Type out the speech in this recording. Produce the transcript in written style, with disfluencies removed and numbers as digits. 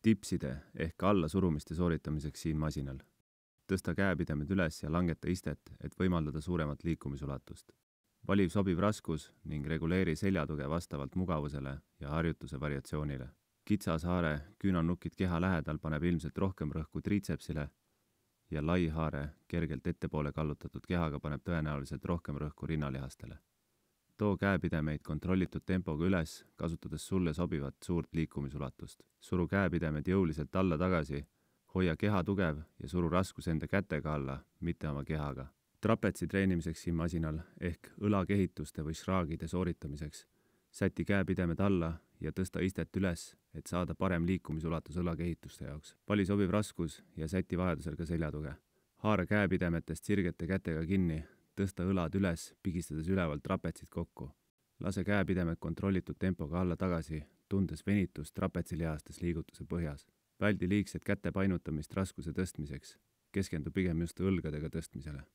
Tipside ehk allasurumiste sooritamiseks siin masinal. Tõsta käepidemed üles ja langeta istet, et võimaldada suuremat liikumisulatust. Vali sobiv raskus ning reguleeri seljatuge vastavalt mugavusele ja harjutuse variatsioonile. Kitsas haare küünarnukid keha lähedal paneb ilmselt rohkem rõhku triitsepsile ja lai haare kergelt ettepoole kallutatud kehaga paneb tõenäoliselt rohkem rõhku rinnalihastele. Too käepidemeid kontrollitud tempoga üles, kasutades sulle sobivat suurt liikumisulatust. Suru käepidemed jõuliselt alla tagasi, hoia keha tugev ja suru raskus enda kätega alla, mitte oma kehaga. Trapetsi treenimiseks siin masinal ehk õlakehituste või šraagide sooritamiseks säti käepidemed alla ja tõsta istet üles, et saada parem liikumisulatus õlakehituste jaoks. Vali sobiv raskus ja säti vajadusel ka seljatuge. Haara käepidemetest sirgete kätega kinni, tõsta õlad üles, pigistades ülevalt trapetsid kokku. Lase käepidemed kontrollitud tempoga alla tagasi, tundes venitust trapetsilihastes liigutuse põhjas. Väldi liigset käte painutamist raskuse tõstmiseks. Keskendu pigem just õlgadega tõstmisele.